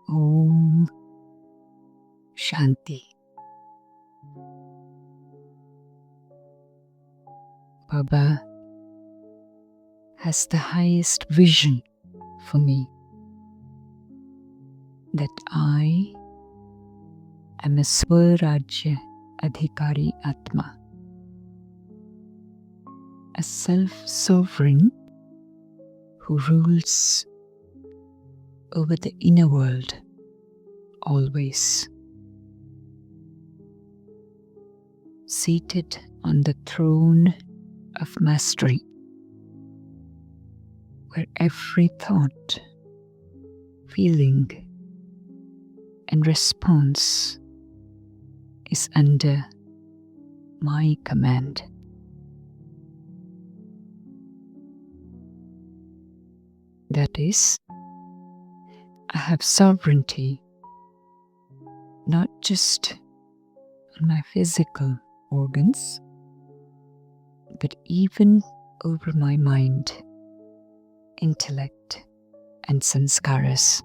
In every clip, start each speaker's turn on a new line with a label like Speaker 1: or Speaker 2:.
Speaker 1: Om Shanti. Baba has the highest vision for me, that I am a Swarajya Adhikari Atma, a self-sovereign who rules over the inner world always, seated on the throne of mastery, where every thought, feeling, and response is under my command. That is, I have sovereignty not just on my physical organs, but even over my mind, intellect, and sanskaras.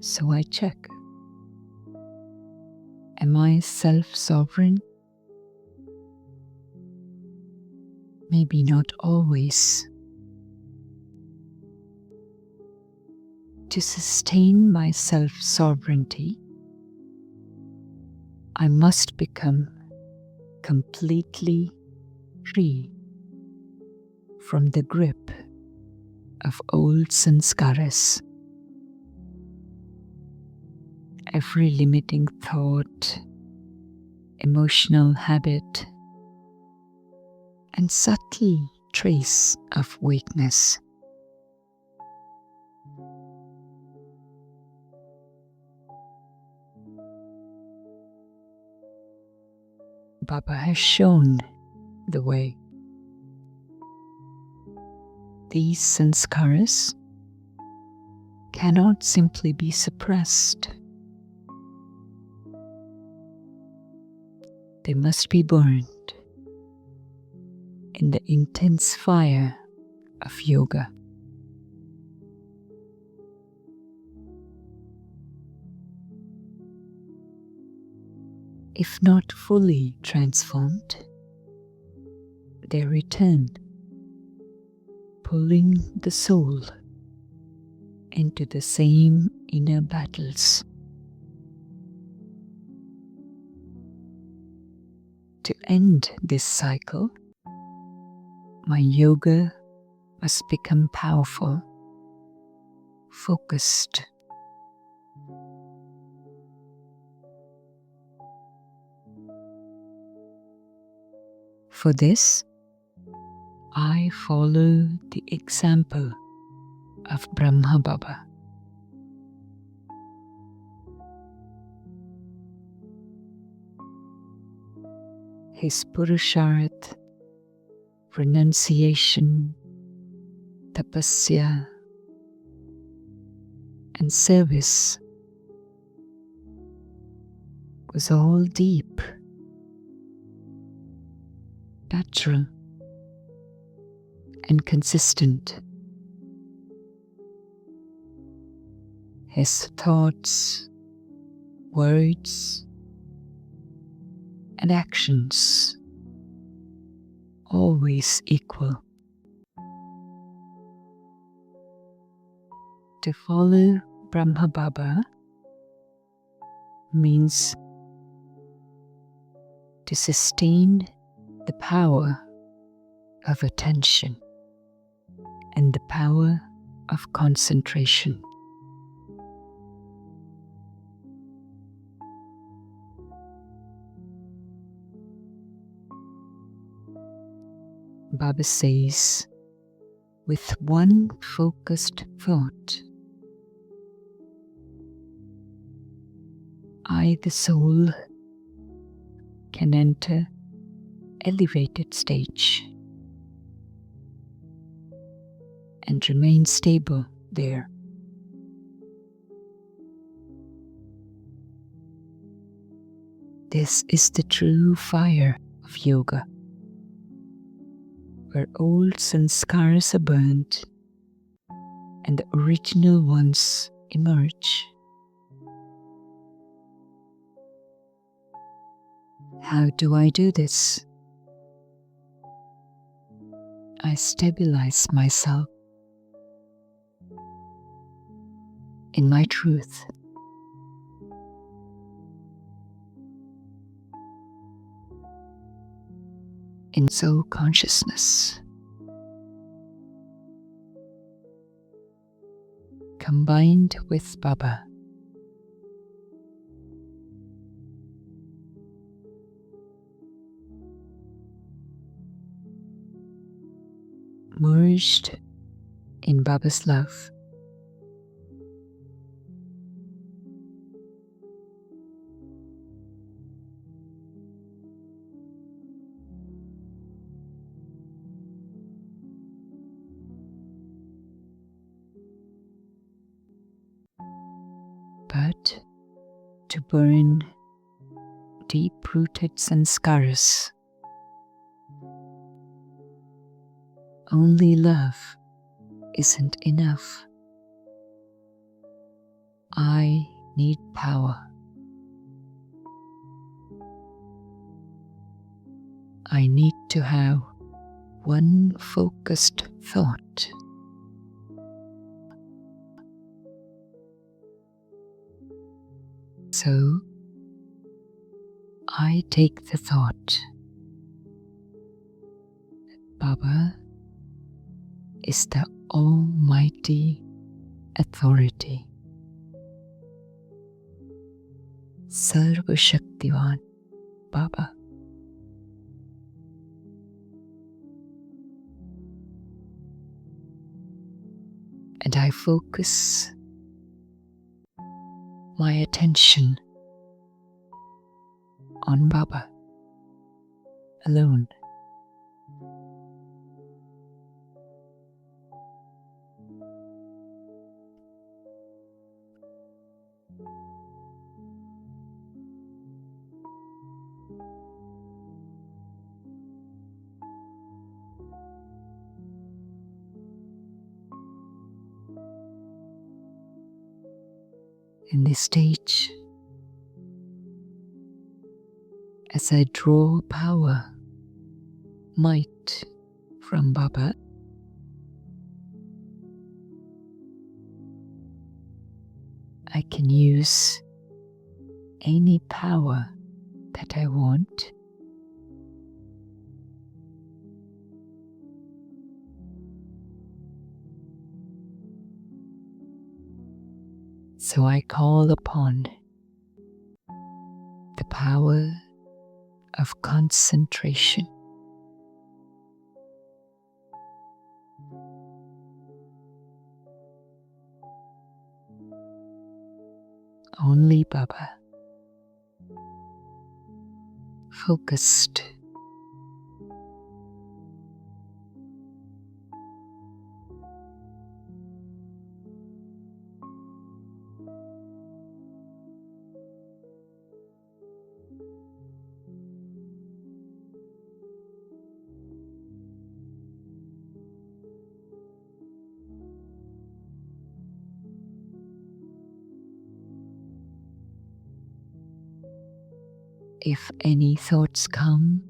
Speaker 1: So I check. Am I self-sovereign? Maybe not always. To sustain my self-sovereignty, I must become completely free from the grip of old sanskaras. Every limiting thought, emotional habit, and subtle trace of weakness. Baba has shown the way. These sanskaras cannot simply be suppressed. They must be burned in the intense fire of yoga. If not fully transformed, they return, pulling the soul into the same inner battles. To end this cycle, my yoga must become powerful, focused. For this, I follow the example of Brahma Baba. His Purusharth, renunciation, tapasya, and service was all deep, natural, and consistent. His thoughts, words, and actions always equal. To follow Brahma Baba means to sustain the power of attention and the power of concentration. Baba says, with one focused thought, I, the soul, can enter elevated stage and remain stable there. This is the true fire of yoga. where old sanskaras are burnt and the original ones emerge. How do I do this? I stabilize myself in my truth. In soul consciousness, combined with Baba. Merged in Baba's love. But to burn deep-rooted sanskaras, only love isn't enough. I need power. I need to have one focused thought. So, I take the thought that Baba is the Almighty Authority, Sarva Shaktivan Baba. And I focus my attention on Baba alone. In this stage, as I draw power, might from Baba, I can use any power that I want. So I call upon the power of concentration. Only Baba, focused. If any thoughts come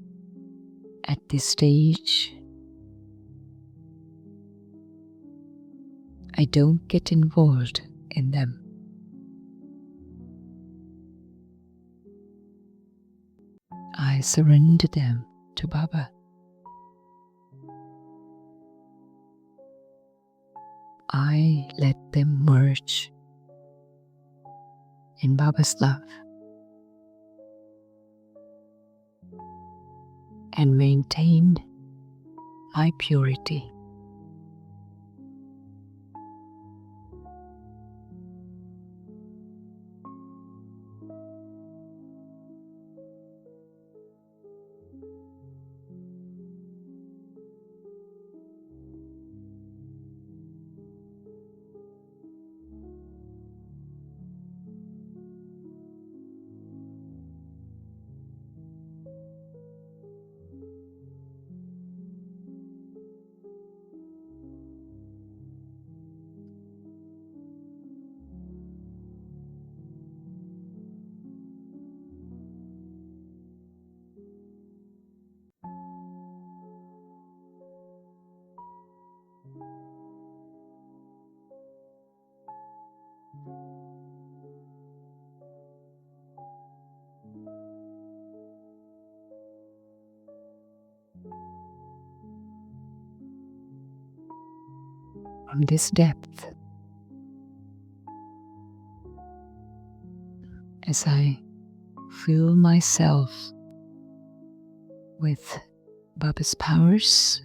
Speaker 1: at this stage, I don't get involved in them. I surrender them to Baba. I let them merge in Baba's love and maintain my purity. from this depth as I fill myself with Baba's powers,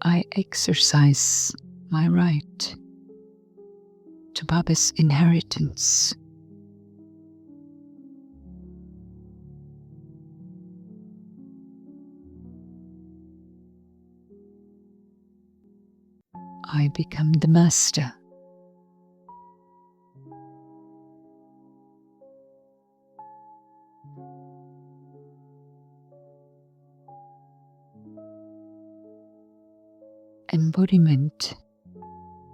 Speaker 1: I exercise my right to Baba's inheritance. I become the master. Embodiment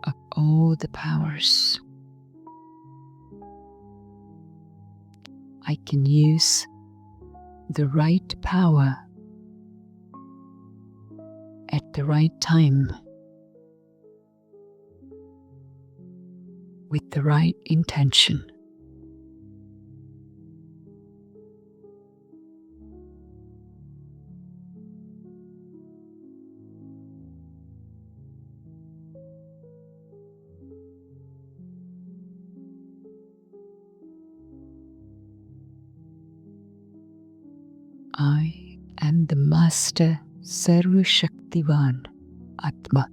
Speaker 1: of all the powers. I can use the right power at the right time with the right intention. I am the Master Sarva Shaktivan Atma.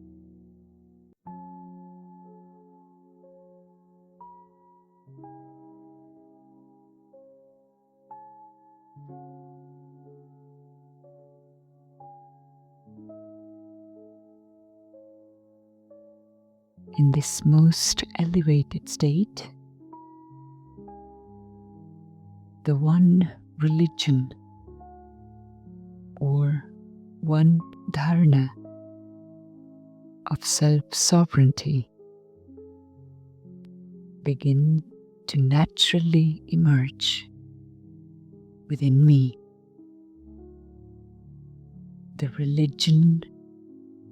Speaker 1: In this most elevated state, the one religion or one dharana of self-sovereignty begin to naturally emerge within me. The religion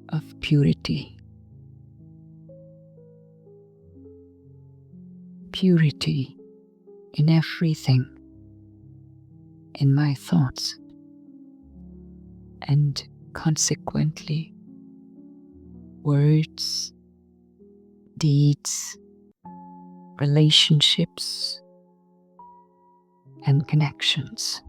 Speaker 1: of purity. Purity in everything, in my thoughts, and consequently words, deeds, relationships, and connections.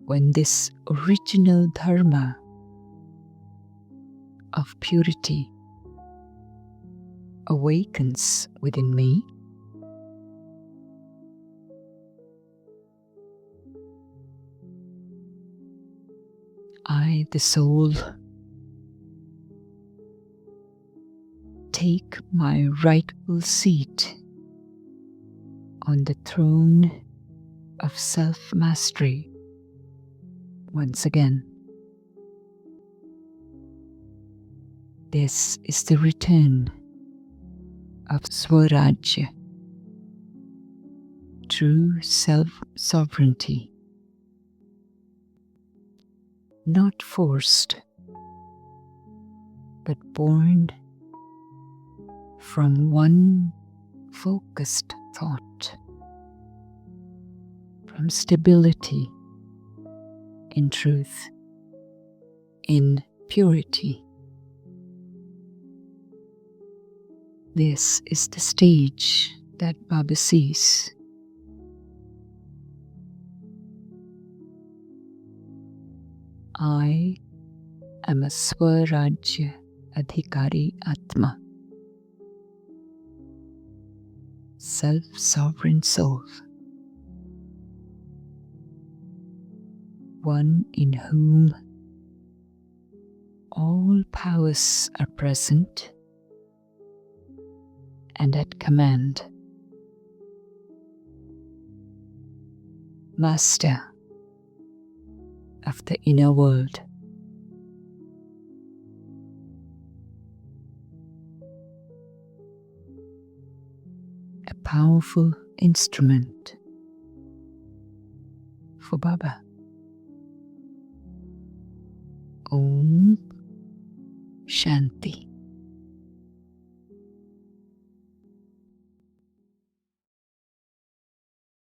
Speaker 1: When this original dharma of purity awakens within me, I, the soul, take my rightful seat on the throne of self-mastery once again. This is the return of Swarajya, true self-sovereignty, not forced, but born from one focused thought, from stability in truth, in purity. This is the stage that Baba sees. I am a Swarajya Adhikari Atma, self-sovereign soul, one in whom all powers are present and at command. Master of the inner world. A powerful instrument for Baba. Om Shanti.